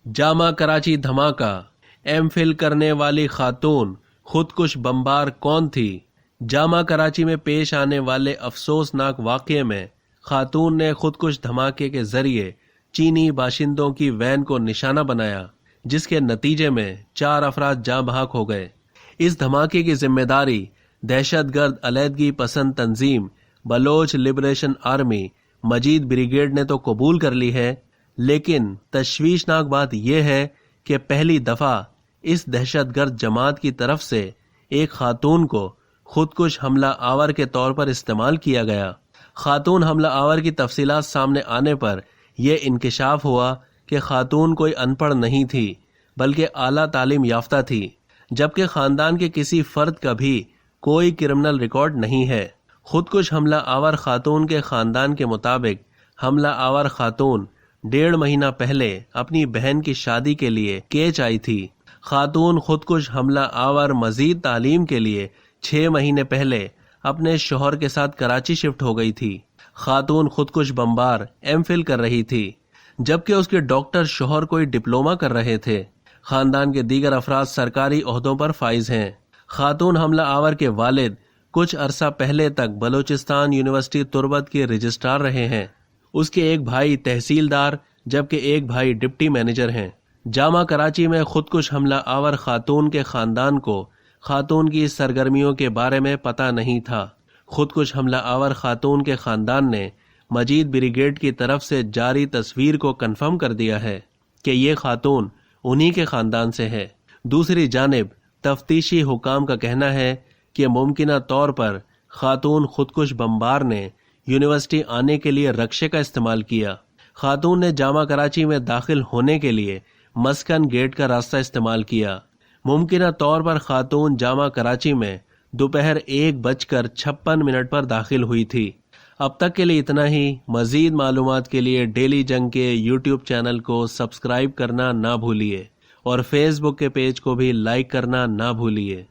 جامع کراچی دھماکہ، M Phil کرنے والی خاتون خودکش بمبار کون تھی؟ جامع کراچی میں پیش آنے والے افسوسناک واقعے میں خاتون نے خودکش دھماکے کے ذریعے چینی باشندوں کی وین کو نشانہ بنایا، جس کے نتیجے میں 4 افراد جاں بحق ہو گئے۔ اس دھماکے کی ذمہ داری دہشت گرد علیحدگی پسند تنظیم بلوچ لبریشن آرمی مجید بریگیڈ نے تو قبول کر لی ہے، لیکن تشویشناک بات یہ ہے کہ پہلی دفعہ اس دہشت گرد جماعت کی طرف سے ایک خاتون کو خودکش حملہ آور کے طور پر استعمال کیا گیا۔ خاتون حملہ آور کی تفصیلات سامنے آنے پر یہ انکشاف ہوا کہ خاتون کوئی ان پڑھ نہیں تھی بلکہ اعلیٰ تعلیم یافتہ تھی، جبکہ خاندان کے کسی فرد کا بھی کوئی کرمنل ریکارڈ نہیں ہے۔ خودکش حملہ آور خاتون کے خاندان کے مطابق حملہ آور خاتون 1.5 مہینہ پہلے اپنی بہن کی شادی کے لیے کیچ آئی تھی۔ خاتون خودکش حملہ آور مزید تعلیم کے لیے 6 مہینے پہلے اپنے شوہر کے ساتھ کراچی شفٹ ہو گئی تھی۔ خاتون خودکش بمبار ایم فل کر رہی تھی، جبکہ اس کے ڈاکٹر شوہر کوئی ڈپلومہ کر رہے تھے۔ خاندان کے دیگر افراد سرکاری عہدوں پر فائز ہیں۔ خاتون حملہ آور کے والد کچھ عرصہ پہلے تک بلوچستان یونیورسٹی تربت کے رجسٹرار رہے ہیں۔ اس کے ایک بھائی تحصیلدار جبکہ ایک بھائی ڈپٹی مینیجر ہیں۔ جامع کراچی میں خودکش حملہ آور خاتون کے خاندان کو خاتون کی سرگرمیوں کے بارے میں پتہ نہیں تھا۔ خودکش حملہ آور خاتون کے خاندان نے مجید بریگیڈ کی طرف سے جاری تصویر کو کنفرم کر دیا ہے کہ یہ خاتون انہی کے خاندان سے ہے۔ دوسری جانب تفتیشی حکام کا کہنا ہے کہ ممکنہ طور پر خاتون خودکش بمبار نے یونیورسٹی آنے کے لیے رکشے کا استعمال کیا۔ خاتون نے جامع کراچی میں داخل ہونے کے لیے مسکن گیٹ کا راستہ استعمال کیا۔ ممکنہ طور پر خاتون جامع کراچی میں دوپہر 1:56 پر داخل ہوئی تھی۔ اب تک کے لیے اتنا ہی۔ مزید معلومات کے لیے ڈیلی جنگ کے یوٹیوب چینل کو سبسکرائب کرنا نہ بھولیے اور فیس بک کے پیج کو بھی لائک کرنا نہ بھولیے۔